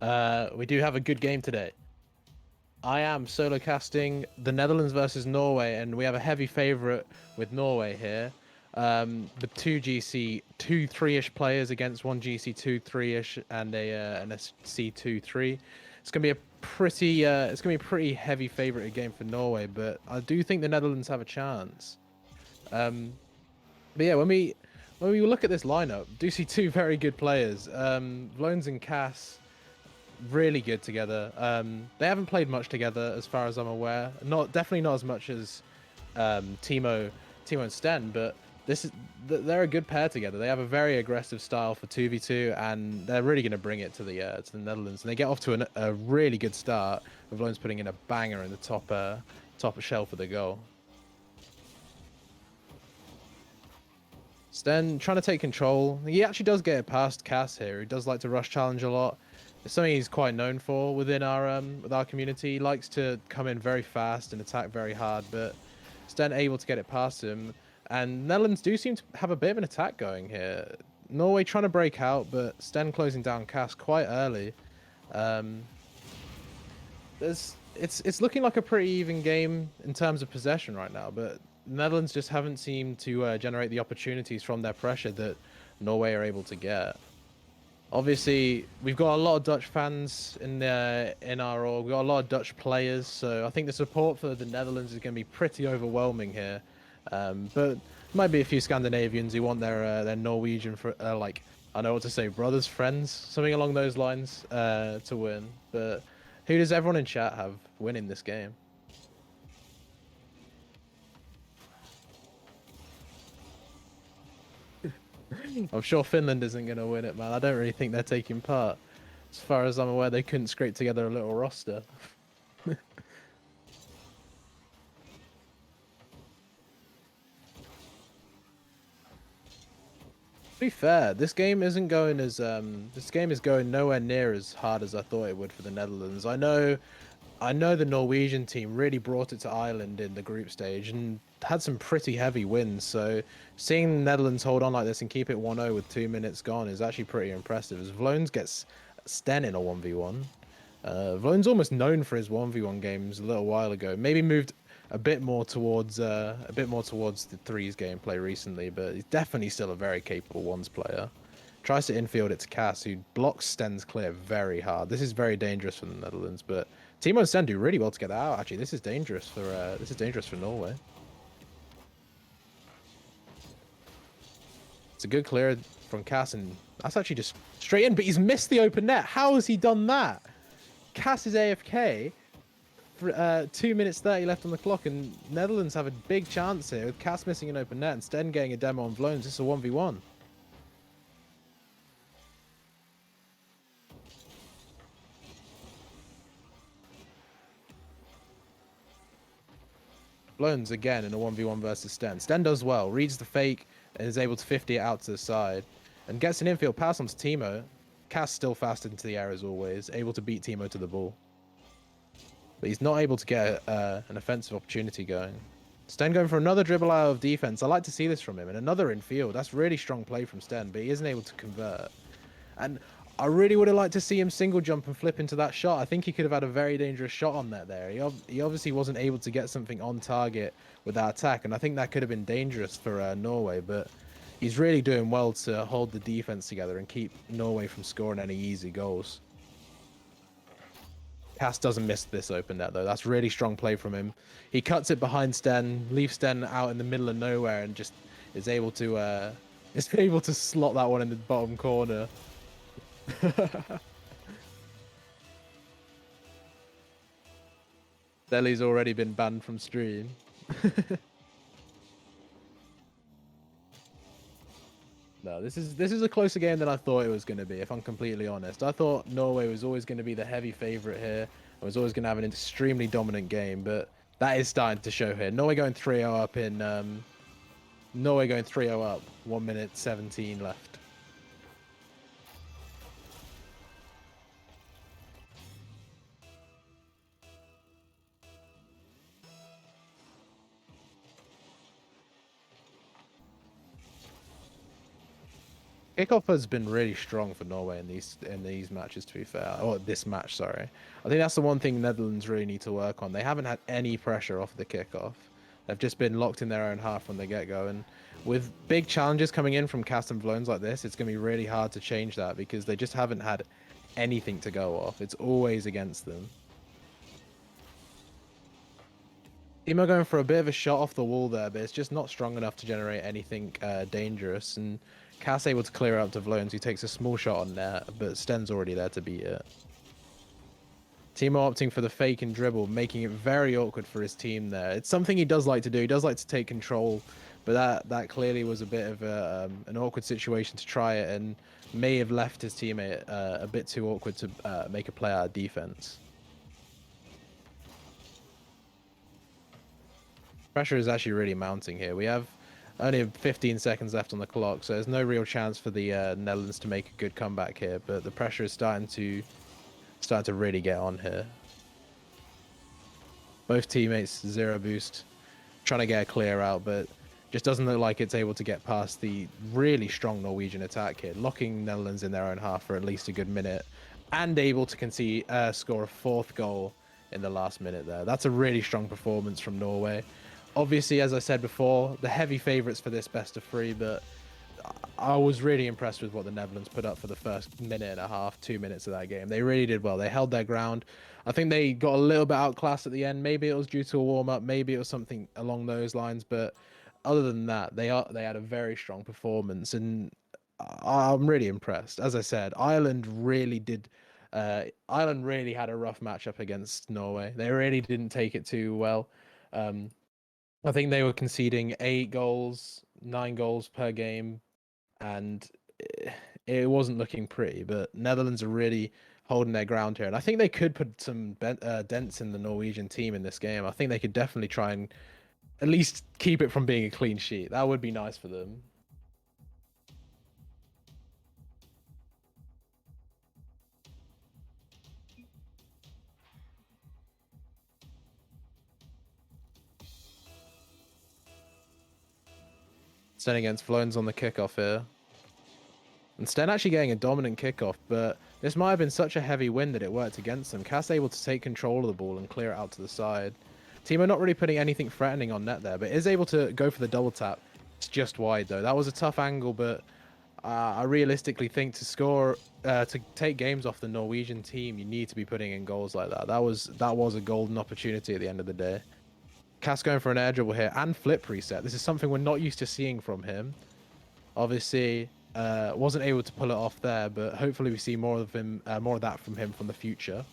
We do have a good game today. I am solo casting the Netherlands versus Norway, and we have a heavy favorite with Norway here. The two GC 2-3-ish players against one GC 2-3-ish and a C 2-3. It's gonna be a pretty heavy favorite game for Norway, but I do think the Netherlands have a chance. Um, but yeah, when we look at this lineup, do see two very good players. Vlones and Cass really good together. They haven't played much together as far as I'm aware. Definitely not as much as Timo and Sten, but they're a good pair together. They have a very aggressive style for 2v2, and they're really going to bring it to the Netherlands. And they get off to a really good start with Loans putting in a banger in the top shelf of the goal. Sten trying to take control. He actually does get it past Cass here. He does like to rush challenge a lot. It's something he's quite known for within our with our community. He likes to come in very fast and attack very hard, but Sten able to get it past him. And Netherlands do seem to have a bit of an attack going here. Norway trying to break out, but Sten closing down Cass quite early. Um, it's looking like a pretty even game in terms of possession right now, but Netherlands just haven't seemed to generate the opportunities from their pressure that Norway are able to get. Obviously, we've got a lot of Dutch fans in our org. We've got a lot of Dutch players, so I think the support for the Netherlands is going to be pretty overwhelming here. But might be a few Scandinavians who want their Norwegian for like I know what to say, brothers, friends, something along those lines to win. But who does everyone in chat have winning this game? I'm sure Finland isn't going to win it, man. I don't really think they're taking part. As far as I'm aware, they couldn't scrape together a little roster. To be fair, this game is going nowhere near as hard as I thought it would for the Netherlands. I know the Norwegian team really brought it to Ireland in the group stage and had some pretty heavy wins. So seeing the Netherlands hold on like this and keep it 1-0 with 2 minutes gone is actually pretty impressive. As Vlones gets Sten in a 1v1. Vlone's almost known for his 1v1 games a little while ago. Maybe moved a bit more towards the threes gameplay recently, but he's definitely still a very capable ones player. Tries to infield it to Cass, who blocks Sten's clear very hard. This is very dangerous for the Netherlands, but Timo and Sten do really well to get that out. Actually, this is dangerous for Norway. It's a good clear from Cass, and that's actually just straight in. But he's missed the open net. How has he done that? Cass is AFK. 2 minutes 30 left on the clock, and Netherlands have a big chance here with Cass missing an open net and Sten getting a demo on Vlones. This is a 1v1. Vlones again in a 1v1 versus Sten. Sten does well, reads the fake, and is able to 50 it out to the side, and gets an infield pass onto Timo. Cass still fast into the air as always, able to beat Timo to the ball. But he's not able to get an offensive opportunity going. Sten going for another dribble out of defense. I like to see this from him. And another infield. That's really strong play from Sten, but he isn't able to convert. And I really would have liked to see him single jump and flip into that shot. I think he could have had a very dangerous shot on that there. He obviously wasn't able to get something on target with that attack, and I think that could have been dangerous for Norway, but he's really doing well to hold the defense together and keep Norway from scoring any easy goals. Cass doesn't miss this open net though. That's really strong play from him. He cuts it behind Sten, leaves Sten out in the middle of nowhere, and just is able to slot that one in the bottom corner. Deli's already been banned from stream. No, this is a closer game than I thought it was going to be, if I'm completely honest. I thought Norway was always going to be the heavy favorite here. I was always going to have an extremely dominant game, but that is starting to show here. Norway going 3-0 up, 1 minute 17 left. Kickoff has been really strong for Norway in these matches, to be fair. Or this match, sorry. I think that's the one thing Netherlands really need to work on. They haven't had any pressure off the kickoff. They've just been locked in their own half from the get-go. And with big challenges coming in from Cast and Vlones like this, it's going to be really hard to change that because they just haven't had anything to go off. It's always against them. Timo going for a bit of a shot off the wall there, but it's just not strong enough to generate anything dangerous. And Cass able to clear up to Vlones, who takes a small shot on net, but Sten's already there to beat it. Timo opting for the fake and dribble, making it very awkward for his team there. It's something he does like to do. He does like to take control, but that clearly was a bit of an awkward situation to try it, and may have left his teammate a bit too awkward to make a play out of defense. Pressure is actually really mounting here. We have only 15 seconds left on the clock, so there's no real chance for the Netherlands to make a good comeback here. But the pressure is starting to really get on here. Both teammates zero boost, trying to get a clear out, but just doesn't look like it's able to get past the really strong Norwegian attack here, locking Netherlands in their own half for at least a good minute, and able to concede score a fourth goal in the last minute there. That's a really strong performance from Norway. Obviously, as I said before, the heavy favourites for this best of three, but I was really impressed with what the Netherlands put up for the first minute and a half, 2 minutes of that game. They really did well. They held their ground. I think they got a little bit outclassed at the end. Maybe it was due to a warm-up. Maybe it was something along those lines. But other than that, they had a very strong performance, and I'm really impressed. As I said, Ireland really did. Ireland really had a rough matchup against Norway. They really didn't take it too well. I think they were conceding 8 goals, 9 goals per game, and it wasn't looking pretty. But Netherlands are really holding their ground here, and I think they could put some dents in the Norwegian team in this game. I think they could definitely try and at least keep it from being a clean sheet. That would be nice for them. Sten against Flones on the kickoff here. And Sten actually getting a dominant kickoff, but this might have been such a heavy wind that it worked against them. Cass able to take control of the ball and clear it out to the side. Timo not really putting anything threatening on net there, but is able to go for the double tap. It's just wide though. That was a tough angle, but I realistically think to score, to take games off the Norwegian team, you need to be putting in goals like that. That was a golden opportunity at the end of the day. Cass going for an air dribble here and flip reset. This is something we're not used to seeing from him. Obviously, wasn't able to pull it off there, but hopefully we see more of him, more of that from him from the future.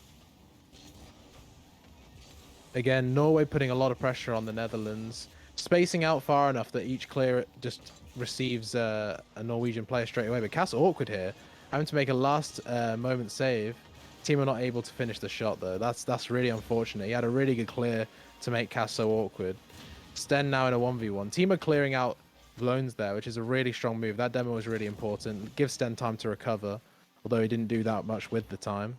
Again, Norway putting a lot of pressure on the Netherlands, spacing out far enough that each clear just receives a Norwegian player straight away. But Cass awkward here, having to make a last moment save. Timo not able to finish the shot though. That's really unfortunate. He had a really good clear to make Cass so awkward. Sten now in a 1v1. Timo clearing out Vlones there, which is a really strong move. That demo was really important. Gives Sten time to recover, although he didn't do that much with the time.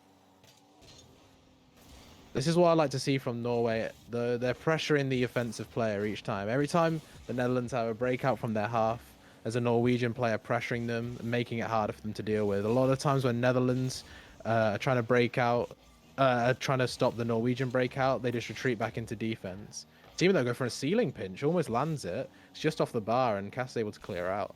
This is what I like to see from Norway. They're pressuring the offensive player each time. Every time the Netherlands have a breakout from their half, there's a Norwegian player pressuring them and making it harder for them to deal with. A lot of times when Netherlands are trying to break out, trying to stop the Norwegian breakout, they just retreat back into defense. Team that go for a ceiling pinch, almost lands it. It's just off the bar, and Cass is able to clear out.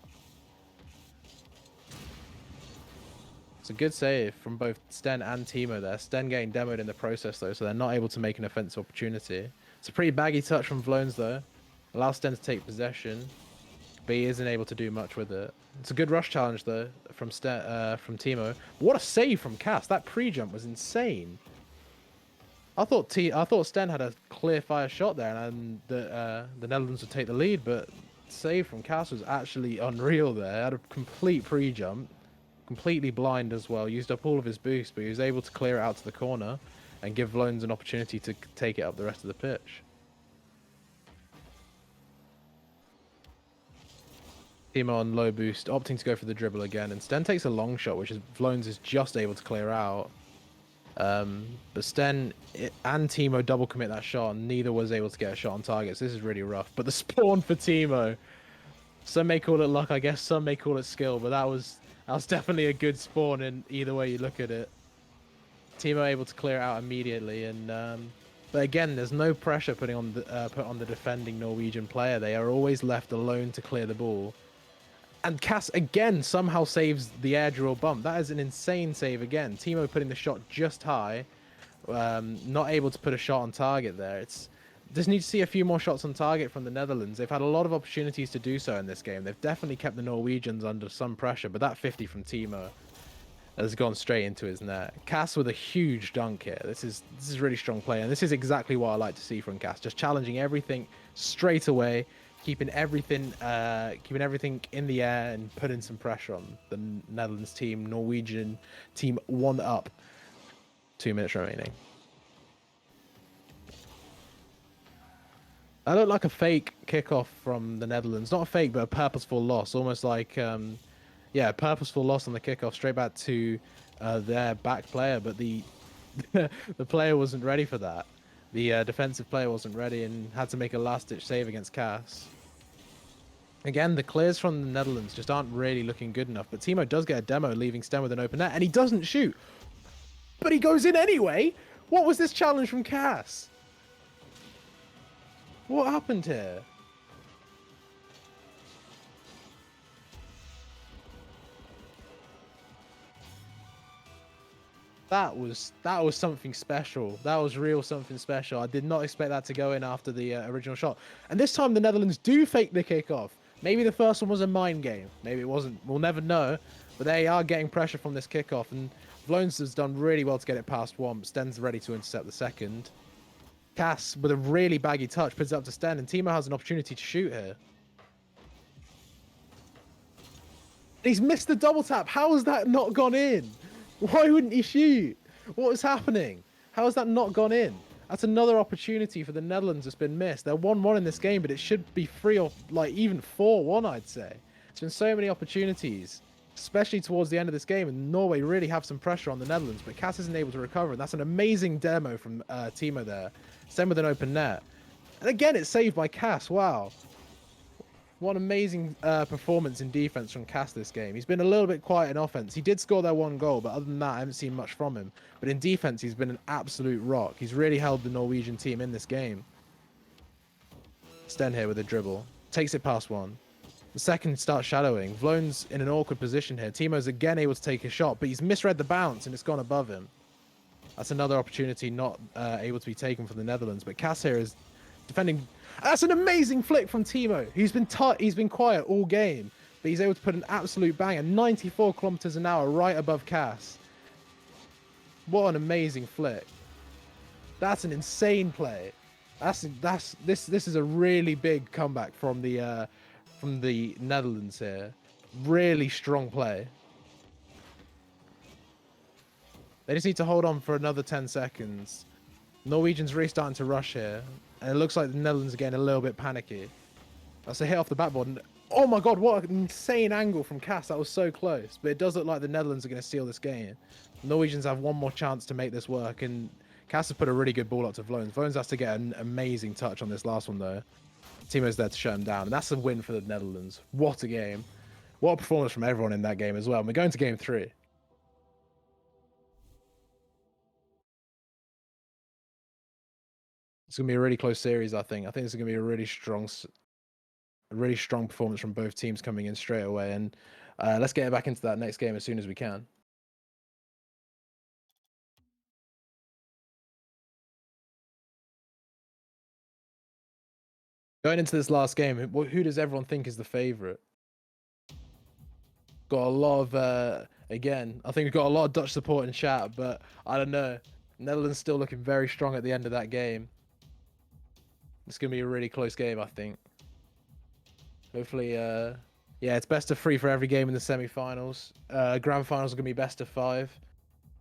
It's a good save from both Sten and Timo there. Sten getting demoed in the process, though, so they're not able to make an offensive opportunity. It's a pretty baggy touch from Vlones, though. Allows Sten to take possession, but he isn't able to do much with it. It's a good rush challenge, though, from Timo. What a save from Cass. That pre-jump was insane. I thought Sten had a clear fire shot there, and the Netherlands would take the lead, but save from Cass was actually unreal there. Had a complete pre-jump, completely blind as well. Used up all of his boost, but he was able to clear it out to the corner and give Vlones an opportunity to take it up the rest of the pitch. Timo on low boost, opting to go for the dribble again, and Sten takes a long shot, which is Vlones is just able to clear out. But Sten and Timo double commit that shot, and neither was able to get a shot on target. So this is really rough. But the spawn for Timo, some may call it luck, I guess. Some may call it skill, but that was That was definitely a good spawn in either way you look at it. Timo able to clear it out immediately, and but again, there's no pressure put on the defending Norwegian player. They are always left alone to clear the ball. And Cass again somehow saves the air drill bump. That is an insane save again. Timo putting the shot just high, not able to put a shot on target there. It's just need to see a few more shots on target from the Netherlands. They've had a lot of opportunities to do so in this game. They've definitely kept the Norwegians under some pressure, but that 50 from Timo has gone straight into his net. Cass with a huge dunk here. This is really strong play, and this is exactly what I like to see from Cass. Just challenging everything straight away, keeping everything in the air and putting some pressure on the Netherlands team. Norwegian team 1 up. 2 minutes remaining. That looked like a fake kickoff from the Netherlands. Not a fake, but a purposeful loss. Almost like, yeah, a purposeful loss on the kickoff straight back to their back player. But the the player wasn't ready for that. The defensive player wasn't ready and had to make a last-ditch save against Cass. Again, the clears from the Netherlands just aren't really looking good enough. But Timo does get a demo, leaving Sten with an open net. And he doesn't shoot. But he goes in anyway. What was this challenge from Cass? What happened here? That was something special. That was real something special. I did not expect that to go in after the original shot. And this time the Netherlands do fake the kickoff. Maybe the first one was a mind game. Maybe it wasn't. We'll never know. But they are getting pressure from this kickoff. And Vlones has done really well to get it past one. But Sten's ready to intercept the second. Cass, with a really baggy touch, puts it up to Sten. And Timo has an opportunity to shoot here. He's missed the double tap. How has that not gone in? Why wouldn't he shoot? What is happening? How has that not gone in? That's another opportunity for the Netherlands that's been missed. They're 1-1 in this game, but it should be 3 or like even 4-1, I'd say. There's been so many opportunities, especially towards the end of this game, and Norway really have some pressure on the Netherlands, but Cass isn't able to recover, and that's an amazing demo from Timo there. Same with an open net. And again, it's saved by Cass. Wow. What an amazing performance in defense from Cass this game. He's been a little bit quiet in offense. He did score their 1 goal, but other than that, I haven't seen much from him. But in defense, he's been an absolute rock. He's really held the Norwegian team in this game. Sten here with a dribble. Takes it past one. The second starts shadowing. Vlone's in an awkward position here. Timo's again able to take a shot, but he's misread the bounce and it's gone above him. That's another opportunity not able to be taken from the Netherlands. But Cass here is defending. That's an amazing flick from Timo. He's been quiet all game, but he's able to put an absolute banger, 94 kilometers an hour right above Cass. What an amazing flick. That's an insane play. This is a really big comeback from the Netherlands here. Really strong play. They just need to hold on for another 10 seconds. Norwegians really starting to rush here. And it looks like the Netherlands are getting a little bit panicky. That's a hit off the backboard. And, oh my god, what an insane angle from Cass. That was so close. But it does look like the Netherlands are going to steal this game. The Norwegians have one more chance to make this work. And Cass has put a really good ball up to Vlones. Vlones has to get an amazing touch on this last one, though. Timo's there to shut him down. And that's a win for the Netherlands. What a game. What a performance from everyone in that game as well. And we're going to game 3. It's going to be a really close series, I think. I think it's going to be a really strong performance from both teams coming in straight away. And let's get back into that next game as soon as we can. Going into this last game, who does everyone think is the favourite? Got a lot of, again, I think we've got a lot of Dutch support in chat, but I don't know. Netherlands still looking very strong at the end of that game. It's going to be a really close game, I think. Hopefully, yeah, it's best of 3 for every game in the semi-finals. Grand finals are going to be best of 5.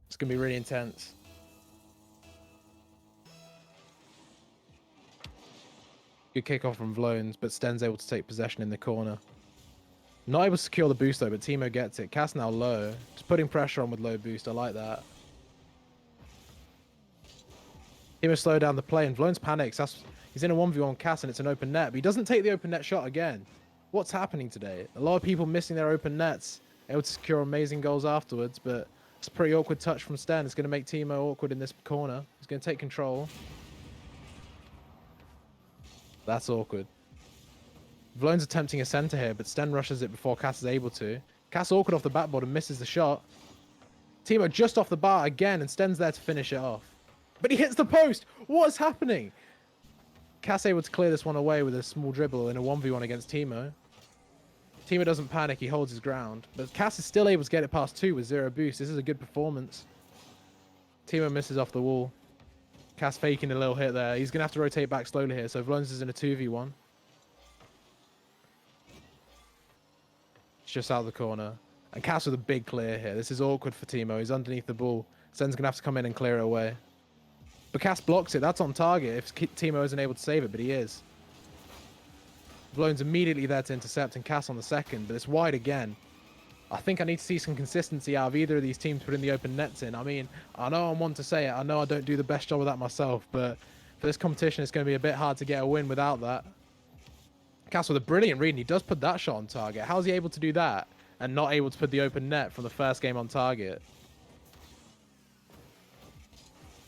It's going to be really intense. Good kickoff from Vlones, but Sten's able to take possession in the corner. Not able to secure the boost though, but Timo gets it. Cass now low. Just putting pressure on with low boost. I like that. Timo slow down the play and Vlones panics. He's in a 1v1 Cass and it's an open net, but he doesn't take the open net shot again. What's happening today? A lot of people missing their open nets. able to secure amazing goals afterwards, but it's a pretty awkward touch from Sten. It's going to make Timo awkward in this corner. He's going to take control. That's awkward. Vlone's attempting a center here, but Sten rushes it before Cass is able to. Cass awkward off the backboard and misses the shot. Timo just off the bar again, and Sten's there to finish it off. But he hits the post! What's happening? Cass able to clear this one away with a small dribble in a 1v1 against Timo. Timo doesn't panic, he holds his ground. But Cass is still able to get it past 2 with 0 boost. This is a good performance. Timo misses off the wall. Cass faking a little hit there. He's going to have to rotate back slowly here, so Vlones is in a 2v1. It's just out of the corner. And Cass with a big clear here. This is awkward for Timo. He's underneath the ball. Sten's going to have to come in and clear it away. But Cass blocks it. That's on target if Timo isn't able to save it, but he is. Vlone's immediately there to intercept, and Cass on the second, but it's wide again. I think I need to see some consistency out of either of these teams putting the open nets in. I mean, I know I want to say it. I know I don't do the best job of that myself, but for this competition, it's going to be a bit hard to get a win without that. Cass with a brilliant read, and he does put that shot on target. How is he able to do that and not able to put the open net from the first game on target?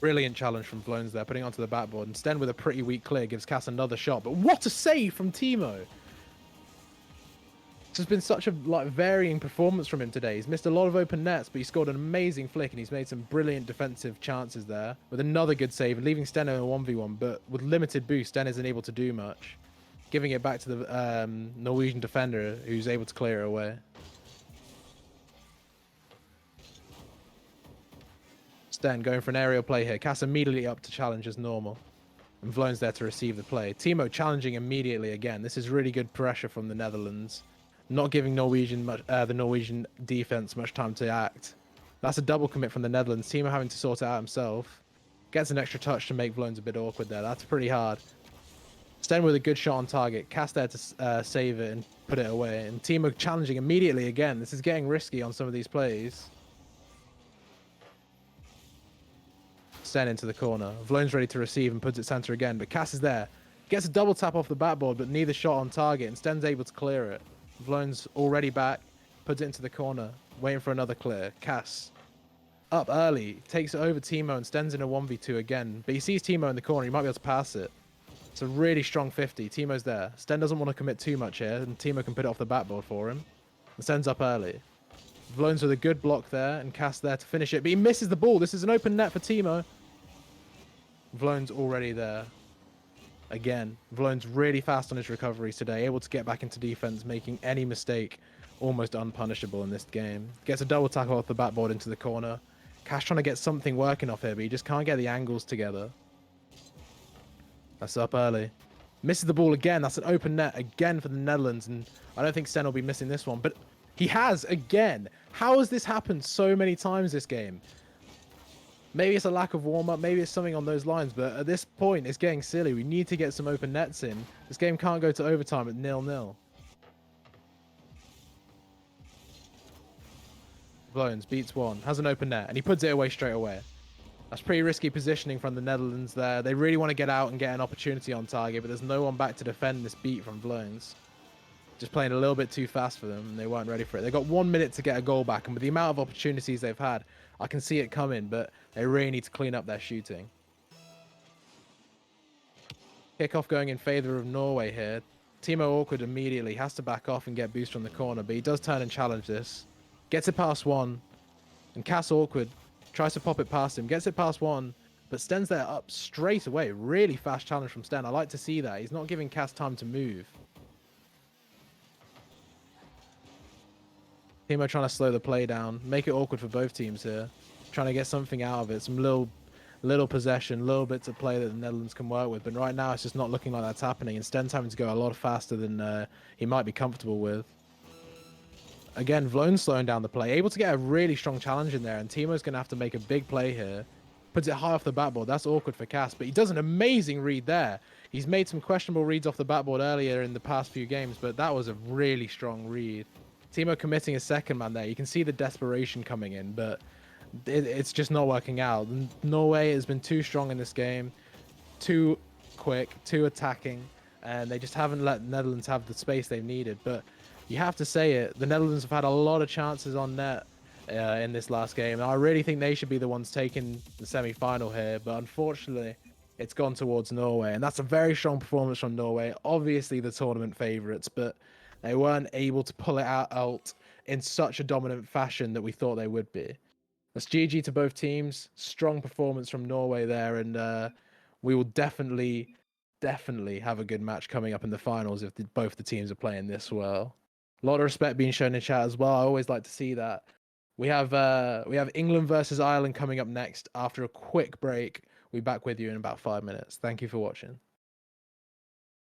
Brilliant challenge from Vlones there, putting it onto the backboard. And Sten with a pretty weak clear gives Cass another shot. But what a save from Timo! This has been such a varying performance from him today. He's missed a lot of open nets, but he scored an amazing flick, and he's made some brilliant defensive chances there with another good save, and leaving Sten in a 1v1. But with limited boost, Sten isn't able to do much, giving it back to the Norwegian defender, who's able to clear it away. Sten going for an aerial play here. Cass immediately up to challenge as normal. And Vlone's there to receive the play. Timo challenging immediately again. This is really good pressure from the Netherlands. Not giving the Norwegian defense much time to act. That's a double commit from the Netherlands. Timo having to sort it out himself. Gets an extra touch to make Vlones a bit awkward there. That's pretty hard. Sten with a good shot on target. Cass there to save it and put it away. And Timo challenging immediately again. This is getting risky on some of these plays. Sten into the corner. Vlone's ready to receive and puts it center again, but Cass is there. Gets a double tap off the backboard, but neither shot on target, and Sten's able to clear it. Vlone's already back, puts it into the corner, waiting for another clear. Cass up early, takes it over Timo, and Sten's in a 1v2 again, but he sees Timo in the corner. He might be able to pass it. It's a really strong 50. Timo's there. Sten doesn't want to commit too much here, and Timo can put it off the backboard for him. And Sten's up early. Vlones with a good block there, and Cass there to finish it, but he misses the ball. This is an open net for Timo. Vlone's already there. Again, Vlone's really fast on his recoveries today, able to get back into defense, making any mistake almost unpunishable in this game. Gets a double tackle off the backboard into the corner. Cass trying to get something working off here, but he just can't get the angles together. That's up early. Misses the ball again. That's an open net again for the Netherlands, and I don't think Sten will be missing this one, but he has again. How has this happened so many times this game? Maybe it's a lack of warm-up, maybe it's something on those lines, but at this point, it's getting silly. We need to get some open nets in. This game can't go to overtime at 0-0. Vlones beats one, has an open net, and he puts it away straight away. That's pretty risky positioning from the Netherlands there. They really want to get out and get an opportunity on target, but there's no one back to defend this beat from Vlones. Just playing a little bit too fast for them, and they weren't ready for it. They got 1 minute to get a goal back, and with the amount of opportunities they've had, I can see it coming, but they really need to clean up their shooting. Kickoff going in favor of Norway here. Timo awkward immediately, has to back off and get boost from the corner, but he does turn and challenge this. Gets it past one, and Cass awkward tries to pop it past him, gets it past one, but Sten's there up straight away. Really fast challenge from Sten. I like to see that. He's not giving Cass time to move. Timo trying to slow the play down, make it awkward for both teams here. Trying to get something out of it, some little possession, little bits of play that the Netherlands can work with. But right now, it's just not looking like that's happening. And Sten's having to go a lot faster than he might be comfortable with. Again, Vlone's slowing down the play, able to get a really strong challenge in there. And Timo's going to have to make a big play here. Puts it high off the backboard. That's awkward for Cass, but he does an amazing read there. He's made some questionable reads off the backboard earlier in the past few games, but that was a really strong read. Timo committing a second man there. You can see the desperation coming in, but it's just not working out. Norway has been too strong in this game, too quick, too attacking, and they just haven't let the Netherlands have the space they've needed. But you have to say it. The Netherlands have had a lot of chances on net in this last game, and I really think they should be the ones taking the semi-final here. But unfortunately, it's gone towards Norway, and that's a very strong performance from Norway. Obviously, the tournament favourites, but they weren't able to pull it out in such a dominant fashion that we thought they would be. That's GG to both teams. Strong performance from Norway there, and we will definitely have a good match coming up in the finals if both the teams are playing this well. A lot of respect being shown in chat as well. I always like to see that. We have England versus Ireland coming up next after a quick break. We'll be back with you in about 5 minutes. Thank you for watching.